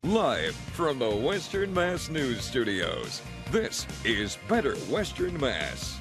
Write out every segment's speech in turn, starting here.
Live from the Western Mass News Studios, this is Better Western Mass.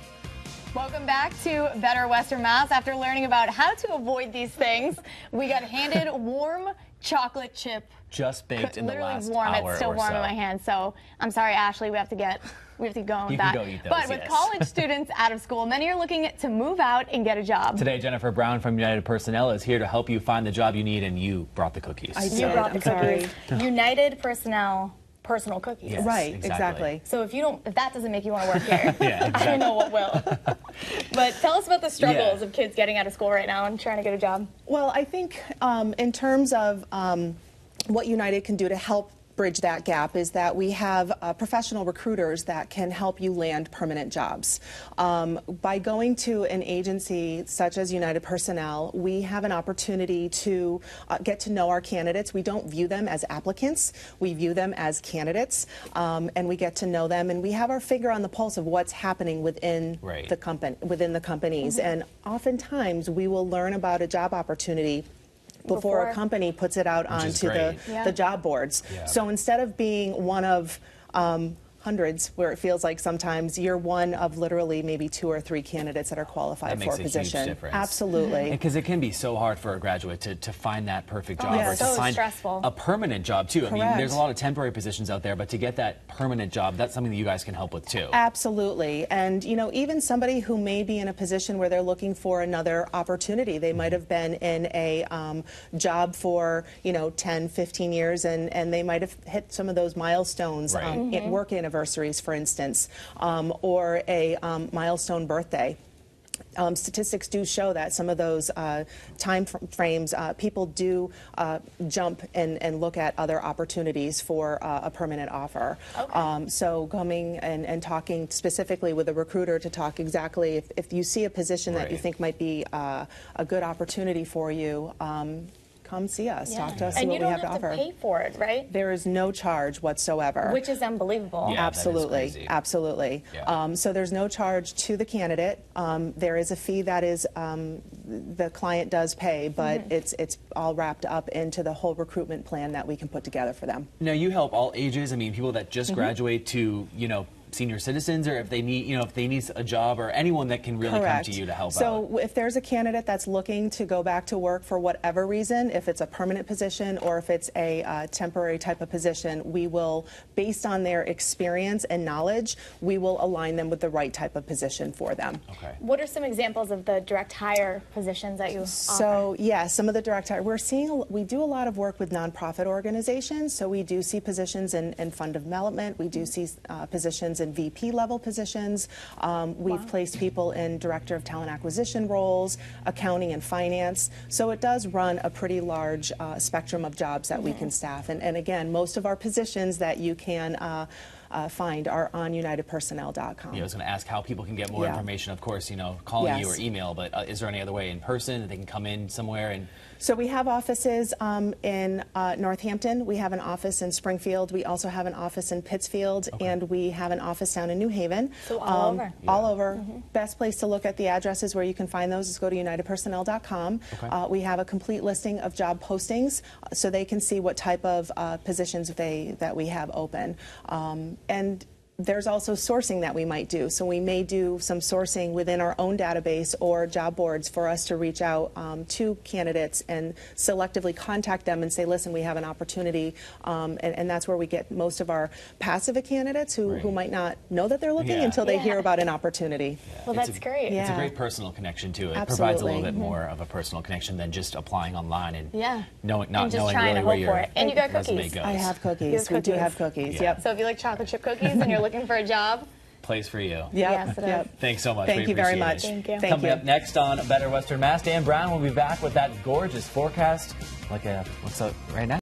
Welcome back to Better Western Mass. After learning about how to avoid these things, we got handed warm chocolate chip. Just baked in the last literally warm. hour It's still or warm so. in my hand. So I'm sorry, Ashley. We have to go with You that. can go eat those, But with yes. college students out of school, many are looking to move out and get a job. Today, Jennifer Brown from United Personnel is here to help you find the job you need, and you brought the cookies. You brought the cookies. United Personnel personal cookies. Yes, Right, exactly. So if that doesn't make you want to work here, Yeah, exactly. I don't know what will. But tell us about the struggles of kids getting out of school right now and trying to get a job. Well, I think in terms of what United can do to help bridge that gap is that we have professional recruiters that can help you land permanent jobs. By going to an agency such as United Personnel, we have an opportunity to get to know our candidates. We don't view them as applicants. We view them as candidates, and we get to know them, and we have our finger on the pulse of what's happening within the companies. And oftentimes, we will learn about a job opportunity before a company puts it out onto the job boards. Yeah. So instead of being one of hundreds, where it feels like sometimes you're one of literally maybe 2 or 3 candidates that are qualified for a position. Huge difference. Absolutely. Because it can be so hard for a graduate to find that perfect job or to so find stressful. a permanent job too. Correct. I mean, there's a lot of temporary positions out there, but to get that permanent job, that's something that you guys can help with too. Absolutely. And you know, even somebody who may be in a position where they're looking for another opportunity, they might have been in a job for 10, 15 years, and they might have hit some of those milestones, work anniversaries, for instance, or a milestone birthday. Statistics do show that some of those time frames, people do jump and look at other opportunities for a permanent offer. Okay. So coming and talking specifically with a recruiter to talk exactly if you see a position that you think might be a good opportunity for you, come see us, talk to us, see what we have to offer. And you don't have to pay for it, right? There is no charge whatsoever. Which is unbelievable. Yeah, absolutely, that is crazy. absolutely. Yeah. So there's no charge to the candidate. There is a fee that is the client does pay, but it's all wrapped up into the whole recruitment plan that we can put together for them. Now, you help all ages. I mean, people that just graduate to, senior citizens, or if they need, if they need a job, or anyone that can really come to you to help out. So if there's a candidate that's looking to go back to work for whatever reason, if it's a permanent position or if it's a temporary type of position, we will, based on their experience and knowledge, we will align them with the right type of position for them. Okay. What are some examples of the direct hire positions that you offer? So yeah, some of the direct hire, we do a lot of work with nonprofit organizations, so we do see positions in fund development, we do see positions in VP level positions. We've placed people in director of talent acquisition roles, accounting and finance. So it does run a pretty large spectrum of jobs that we can staff. And again, most of our positions that you can find are on UnitedPersonnel.com. Yeah, I was going to ask how people can get more information. Of course, calling you or email, but is there any other way in person that they can come in somewhere? And so we have offices in Northampton. We have an office in Springfield. We also have an office in Pittsfield, and we have an office down in New Haven. So all over. All over. Best place to look at the addresses where you can find those is go to UnitedPersonnel.com. Okay. We have a complete listing of job postings, so they can see what type of positions that we have open. And there's also sourcing that we might do. So we may do some sourcing within our own database or job boards for us to reach out to candidates and selectively contact them and say, listen, we have an opportunity. And that's where we get most of our passive candidates who might not know that they're looking until they hear about an opportunity. Yeah. Well, that's great. It's a great personal connection too. It Absolutely. provides a little bit more of a personal connection than just applying online and not knowing trying really to where hope your for it. And you got resume cookies. goes. I have cookies. We do have cookies. Yeah. Yep. So if you like chocolate chip cookies and you're looking for a job, place for you. Yep. Yes, it is. Yep. Thanks so much. Thank We you very appreciate much. it. Thank you. Coming up next on Better Western Mass, Dan Brown will be back with that gorgeous forecast. What's up right now?